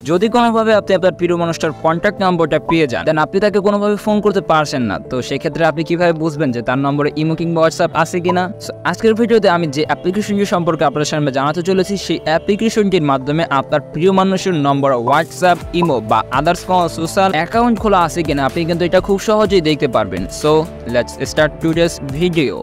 যদি কোনোভাবে আপনি আপনার প্রিয় মানুষটার কন্ট্যাক্ট নম্বরটা পেয়ে যান, দেন আপনি তাকে কোনোভাবে ফোন করতে পারছেন না, তো সেক্ষেত্রে আপনি কিভাবে বুঝবেন যে তার নম্বরে ইমো কিংবা হোয়াটসঅ্যাপ আছে কিনা? আজকের ভিডিওতে আমি যে অ্যাপ্লিকেশনটি সম্পর্কে আপনাদের সামনে জানাতে চলেছি, সেই অ্যাপ্লিকেশনটির মাধ্যমে আপনার প্রিয় মানুষের নম্বর হোয়াটসঅ্যাপ, ইমো বা আদার্স কোনো সোশ্যাল অ্যাকাউন্ট খোলা আছে কিনা আপনি কিন্তু এটা খুব সহজেই দেখতে পারবেন। So let's start today's video.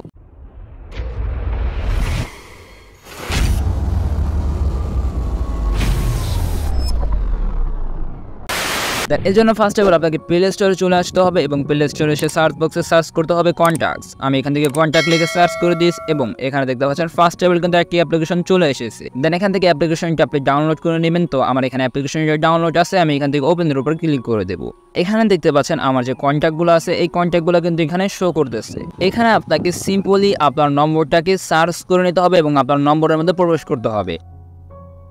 এর জন্য ফার্স্ট অফ অল আপনাকে প্লে স্টোরে চলে আসতে হবে এবং প্লে স্টোরে এসে সার্চ বক্সে সার্চ করতে হবে কন্ট্যাক্টস। আমি এখান থেকে কন্ট্যাক্ট লিখে সার্চ করে দিয়েছি এবং এখানে দেখতে পাচ্ছেন ফার্স্ট অফ অল কিন্তু একটি অ্যাপ্লিকেশন চলে এসেছে। দেন এখান থেকে অ্যাপ্লিকেশনটা আপনি ডাউনলোড করে নেবেন। তো আমার এখানে অ্যাপ্লিকেশনটা ডাউনলোড আছে, আমি এখান থেকে ওপেনের উপর ক্লিক করে দেবো। এখানে দেখতে পাচ্ছেন আমার যে কন্ট্যাক্টগুলো আছে, এই কন্ট্যাক্টগুলো কিন্তু এখানে শো করতেছে। এখানে আপনাকে সিম্পলি আপনার নম্বরটাকে সার্চ করে নিতে হবে এবং আপনার নম্বরের মধ্যে প্রবেশ করতে হবে।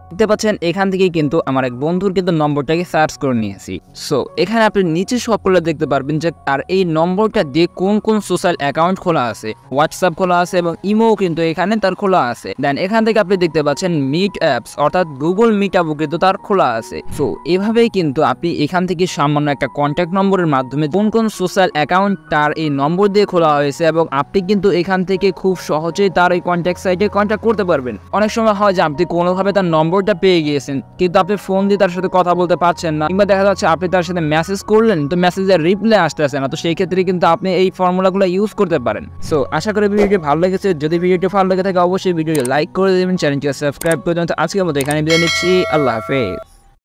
দেখতে পাচ্ছেন এখান থেকে কিন্তু আমার এক বন্ধুর কিন্তু নম্বরটাকে সার্চ করে নিয়েছি। সো এখানে আপনি নিচে সকলে দেখতে পারবেন যে তার এই নম্বরটা দিয়ে কোন কোন সোশ্যাল অ্যাকাউন্ট খোলা আছে, হোয়াটসঅ্যাপ খোলা আছে এবং ইমো কিন্তু এখানে তার খোলা আছে। দেন এখান থেকে আপনি দেখতে পাচ্ছেন মিট অ্যাপস অর্থাৎ গুগল মিট অ্যাপও কিন্তু তার খোলা আছে। সো এভাবেই কিন্তু আপনি এখান থেকে সামান্য একটা কন্ট্যাক্ট নম্বরের মাধ্যমে কোন কোন সোশ্যাল অ্যাকাউন্ট তার এই নম্বর দিয়ে খোলা হয়েছে এবং আপনি কিন্তু এখান থেকে খুব সহজেই তার এই কন্ট্যাক্ট সাইটে কন্ট্যাক্ট করতে পারবেন। অনেক সময় হয় যে আপনি কোনোভাবে তার নম্বরটা পেয়ে গিয়েছেন কিন্তু আপনি ফোন দিয়ে তার সাথে কথা বলতে পারছেন না, কিংবা দেখা যাচ্ছে আপনি তার সাথে মেসেজ করলেন তো মেসেজের রিপ্লাই আসতেছে না, তো সেই ক্ষেত্রে কিন্তু আপনি এই ফর্মুলাগুলো ইউজ করতে পারেন। সো আশা করি ভিডিওটি ভালো লেগেছে। যদি ভিডিওটি ভালো লেগে থাকে অবশ্যই ভিডিওটি লাইক করে দেবেন, চ্যানেলটি সাবস্ক্রাইব করে দেবেন। তো আজকের মতো এখানে বিদায় নিচ্ছি, আল্লাহ হাফেজ।